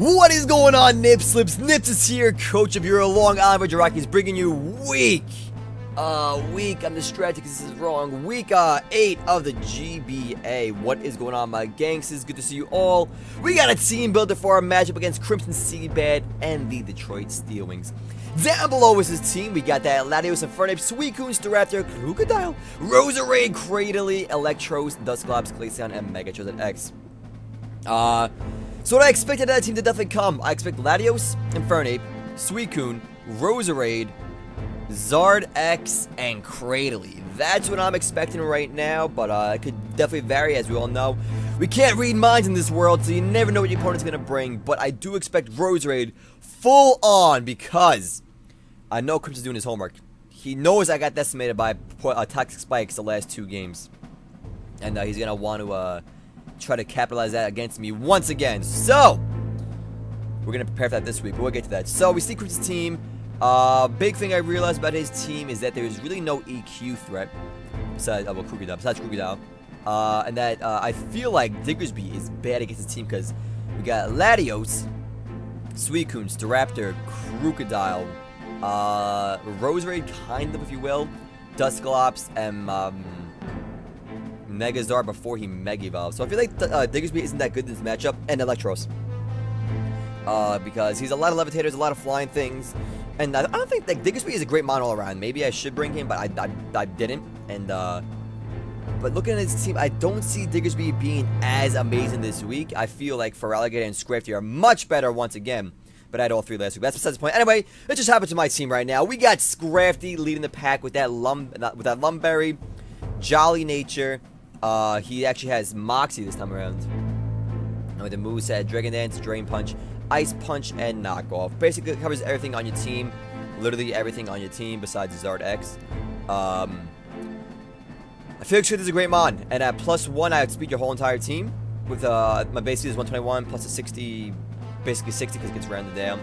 What is going on, Nip Slips? Nips is here, coach of your Long Island RegiRockies, bringing you week, I'm distracted because this is wrong, week 8 of the GBA. What is going on, my gangsters? Good to see you all. We got a team builder for our matchup against Crimson Seabed and the Detroit Steelwings. Down below is his team. We got that Latios, Infernape, Suicune, Staraptor, Crocodile, Roserade, Cradily, Electros, Dusclops, Glaceon, and Megatron X. So what I expected that team to definitely come. I expect Latios, Infernape, Suicune, Roserade, Zard X, and Cradily. That's what I'm expecting right now, but it could definitely vary, as we all know. We can't read minds in this world, so you never know what your opponent's going to bring, but I do expect Roserade full on because I know Crimson's doing his homework. He knows I got decimated by toxic spikes the last 2 games, and he's going to want to try to capitalize that against me once again. So we're gonna prepare for that this week, but we'll get to that. So we see Crimson's team. Big thing I realized about his team is that there's really no EQ threat besides Crocodile, and that I feel like Diggersby is bad against his team because we got Latios, Suicune, Staraptor, Crocodile, Roserade, kind of, if you will, Dusclops, and Megazord before he Mega Evolves. So I feel like Diggersby isn't that good in this matchup, and Electros. Because he's a lot of levitators, a lot of flying things, and I don't think that Diggersby is a great mon all around. Maybe I should bring him, but I didn't. And but looking at his team, I don't see Diggersby being as amazing this week. I feel like Feraligatr and Scrafty are much better once again. But I had all 3 last week. That's besides the point. Anyway, it just happened to my team right now. We got Scrafty leading the pack with that Lumberry, Jolly Nature. He actually has Moxie this time around. And with the moveset, Dragon Dance, Drain Punch, Ice Punch, and Knockoff. Basically, it covers everything on your team. Literally everything on your team besides Zard X. I feel like Swift is a great mon. And at +1, I outspeed your whole entire team. With my base speed is 121 plus a 60, basically 60 because it gets rounded down.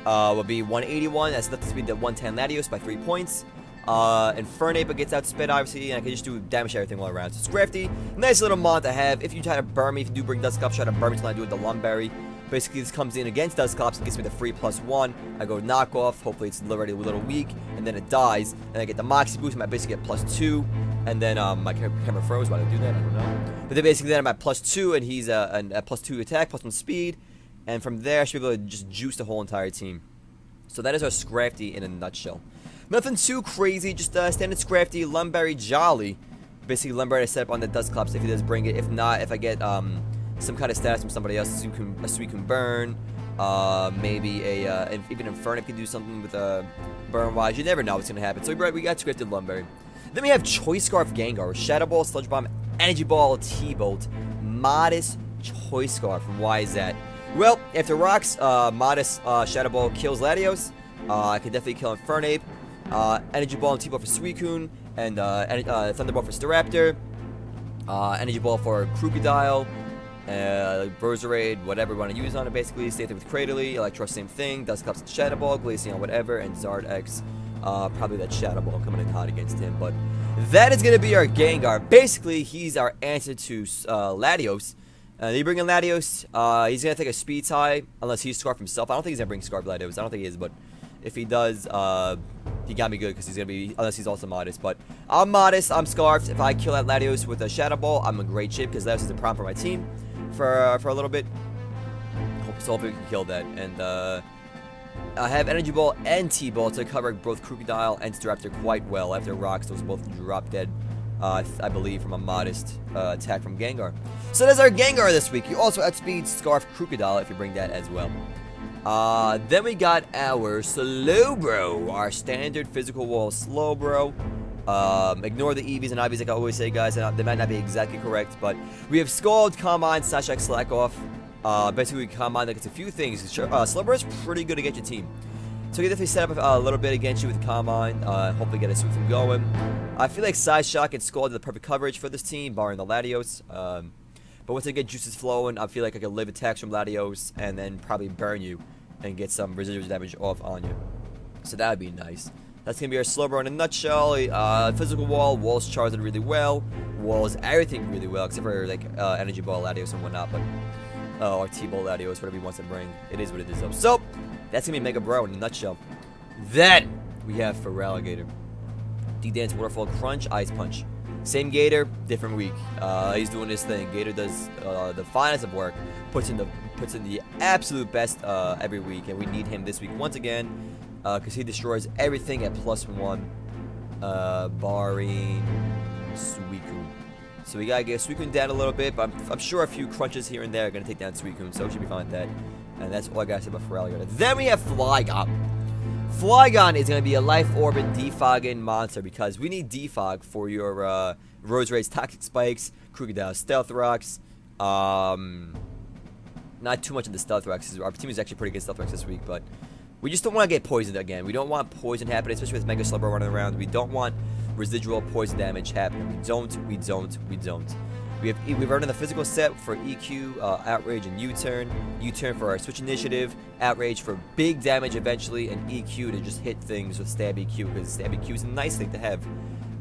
Will be 181. That's enough to speed the 110 Latios by 3 points. Infernape gets outsped, obviously, and I can just do damage to everything all around. So Scrafty, nice little mon to have. If you try to burn me, if you do bring Dusclops, try to burn me until I do it with the Lumberry. Basically, this comes in against Dusclops and gets me the free +1. I go Knockoff, hopefully it's already a little weak, and then it dies. And I get the Moxie boost, and I basically get +2. And then my camera froze. Why did I do that? I don't know. But then basically, then I'm at +2, and he's a +2 attack, +1 speed. And from there, I should be able to just juice the whole entire team. So that is our Scrafty in a nutshell. Nothing too crazy, just standard Scrafty, Lumberry, Jolly. Basically, Lumberry I set up on the Dusclops if he does bring it. If not, if I get some kind of status from somebody else, a Suicune Burn, maybe even Infernape can do something with Burn-wise. You never know what's going to happen. So we got Scrafty, Lumberry. Then we have Choice Scarf Gengar, Shadow Ball, Sludge Bomb, Energy Ball, T-Bolt, Modest Choice Scarf. Why is that? Well, after rocks, Modest Shadow Ball kills Latios. I can definitely kill Infernape. Energy Ball and T-Ball for Suicune, and Thunderbolt for Staraptor. Energy Ball for Crocodile, Roserade, whatever you want to use on it, basically. Same thing with Cradily, Electro, same thing. Dusclops and Shadow Ball, Glaceon, whatever, and Zard X. Probably that Shadow Ball coming in hot against him, but that is going to be our Gengar. Basically, he's our answer to Latios. You bring in Latios, he's going to take a speed tie, unless he's Scarf himself. I don't think he's going to bring Scarf Latios. I don't think he is, but if he does, he got me good because he's going to be, unless he's also Modest. But I'm Modest, I'm Scarfed. If I kill that Latios with a Shadow Ball, I'm in great shape because Latios is a problem for my team for a little bit. So hopefully we can kill that. And I have Energy Ball and T-Ball to cover both Crocodile and Staraptor quite well. After rocks, those both drop dead. I believe from a Modest attack from Gengar. So that's our Gengar this week. You also outspeed Scarf Crocodile if you bring that as well. Then we got our Slowbro, our standard physical wall Slowbro. Ignore the EVs and IVs like I always say, guys. They might not be exactly correct, but we have Scald, Calm Mind, Slash X, Slack Off. Basically, Calm Mind, like it's a few things. Slowbro is pretty good against your team. So you can definitely set up a little bit against you with Calm Mind. Hopefully get a sweep from going. I feel like Size Shock and Scald are the perfect coverage for this team, barring the Latios. But once I get juices flowing, I feel like I can live attacks from Latios and then probably burn you and get some residual damage off on you. So that would be nice. That's going to be our Slowbro in a nutshell. Physical wall, walls charged really well. Walls everything really well, except for like Energy Ball, Latios, and whatnot. But or T-Bolt Latios, whatever he wants to bring. It is what it is, though. So, that's going to be Mega Bro in a nutshell. Then, we have for Alligator. D-Dance, Waterfall, Crunch, Ice Punch. Same Gator, different week. He's doing his thing. Gator does the finest of work. Puts in the absolute best every week. And we need him this week once again. Because he destroys everything at +1. Barring Suicune. So we gotta get Suicune down a little bit, but I'm sure a few crunches here and there are gonna take down Suicune, so we should be fine with that. And that's all I gotta say about Feraligatr. Then we have Flygon. Flygon is gonna be a Life Orb and Defogging monster because we need Defog for your Rose Rays, Toxic Spikes, Crocodile, Stealth Rocks. Not too much of the Stealth Rocks. Our team is actually pretty good Stealth Rocks this week, but we just don't want to get poisoned again. We don't want poison happening, especially with Mega Slugger running around. We don't want residual poison damage happening. We don't. We've earned in the physical set for EQ, Outrage, and U-Turn. U-Turn for our Switch Initiative, Outrage for big damage eventually, and EQ to just hit things with Stab EQ, because Stab EQ is a nice thing to have.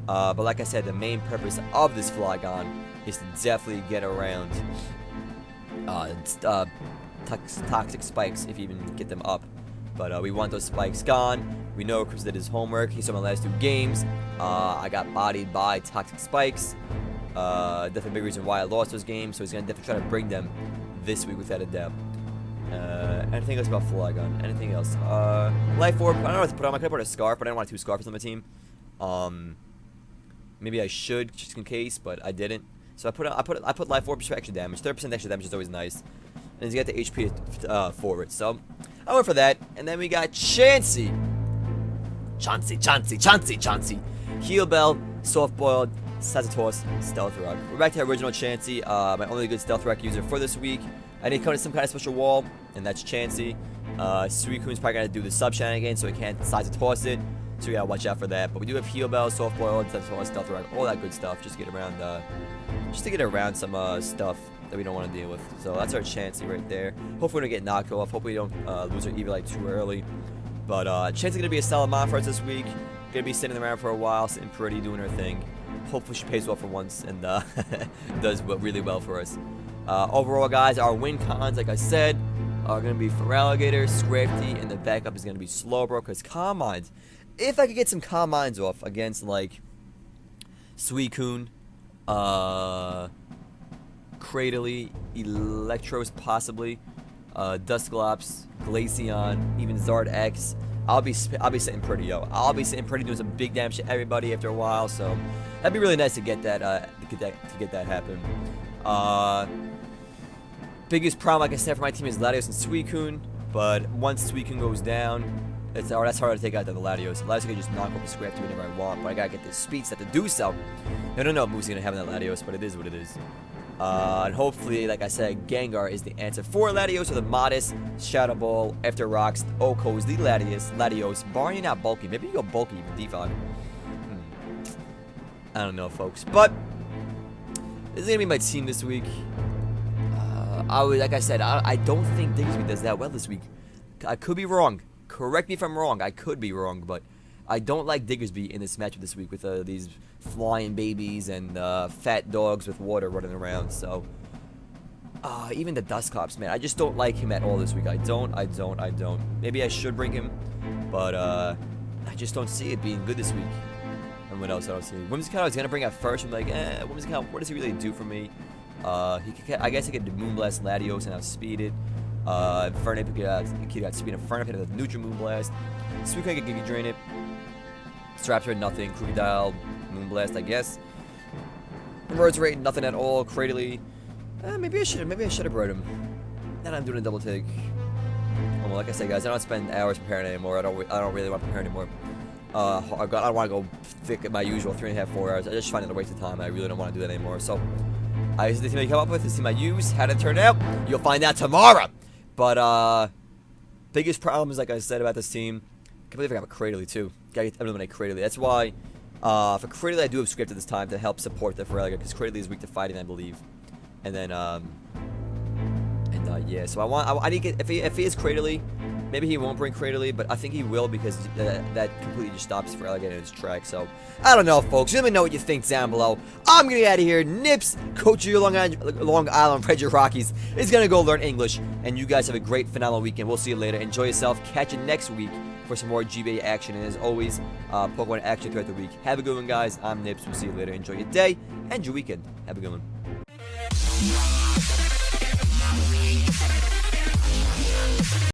But like I said, the main purpose of this Flygon is to definitely get around Toxic Spikes if you even get them up. But we want those spikes gone. We know Chris did his homework. He saw my last 2 games. I got bodied by Toxic Spikes. Definitely a big reason why I lost those games. So he's going to definitely try to bring them this week without a doubt. Anything else about Flygon? Anything else? Life Orb. I don't know what to put on. I could have put a Scarf, but I didn't want 2 Scarfs on my team. Maybe I should, just in case, but I didn't. So I put Life Orb for extra damage. 30% extra damage is always nice. And he's got the HP for it. So I went for that. And then we got Chansey. Chansey. Heal Bell, Soft Boiled, Sazatos, Stealth Rock. We're back to our original Chansey. My only good Stealth Rock user for this week. I need to come to some kind of special wall, and that's Chansey. Suicune's probably going to do the sub shenanigans, so he can't Sazatos it. So we gotta watch out for that. But we do have Heal Bell, Soft Boiled, Sazatos, Stealth Rock, all that good stuff. Just to get around some stuff that we don't want to deal with. So that's our Chansey right there. Hopefully we don't get knocked off. Hopefully we don't lose our Eevee too early. But Chansey's going to be a solid mon for us this week. Going to be sitting around for a while, sitting pretty, doing her thing. Hopefully she pays well for once and does really well for us. Overall, guys, our win cons, like I said, are going to be Feraligatr, Scrafty, and the backup is going to be Slowbro. Because Calm Minds, if I could get some Calm Minds off against, like, Suicune, Cradily, Electros possibly, Dusclops, Glaceon, even Zard X, I'll be sitting pretty, yo. I'll be sitting pretty, doing some big damage to everybody after a while. So that'd be really nice to get that happen. Biggest problem, like I said, for my team is Latios and Suicune. But once Suicune goes down, that's harder to take out than the Latios. Latios can just knock off the Scrafty whenever I want, but I gotta get the speed set to do so. I don't know what moves he's gonna have in that Latios, but it is what it is. And hopefully, like I said, Gengar is the answer for Latios, or the Modest, Shadow Ball, After Rocks, Okos, the Latios, barring not bulky. Maybe you go bulky even Defog. I don't know, folks. But this is gonna be my team this week. Like I said, I don't think Diggersby does that well this week. I could be wrong. Correct me if I'm wrong. I could be wrong, but I don't like Diggersby in this matchup this week with these flying babies and fat dogs with water running around. So even the Dusclops, man, I just don't like him at all this week. I don't. Maybe I should bring him, but I just don't see it being good this week. And what else I don't see? Whimsicott is gonna bring out first. I'm like, Whimsicott, what does he really do for me? I guess he could Moonblast Latios and outspeed it. Infernape could outspeed Infernape with Neutral Moonblast. Suicune could Giga Drain it. Raptor, nothing. Crocodile, Moonblast, I guess. Rose Rate, nothing at all. Cradily, maybe I should have brought him. Then I'm doing a double take. Well, like I said, guys, I don't spend hours preparing anymore. I don't really want to prepare anymore. I don't want to go thick at my usual 3.5, 4 hours. I just find it a waste of time. I really don't want to do that anymore. So, this is the team I come up with. This team I use. How did it turn out? You'll find out tomorrow. But biggest problem is, like I said about this team, I can't believe I got a Cradily too. Gotta eliminate Cradily. That's why for Cradily I do have scripted this time to help support the Feraligatr, because Cradily is weak to fighting, I believe. And then yeah. So I need to get, if he is Cradily, Maybe he won't bring Cradley, but I think he will because that completely just stops for Alligator in his track. So, I don't know, folks. Let me know what you think down below. I'm going to get out of here. Nips, coach of your Long Island RegiRockies, is going to go learn English. And you guys have a great phenomenal weekend. We'll see you later. Enjoy yourself. Catch you next week for some more GBA action. And as always, Pokemon action throughout the week. Have a good one, guys. I'm Nips. We'll see you later. Enjoy your day and your weekend. Have a good one.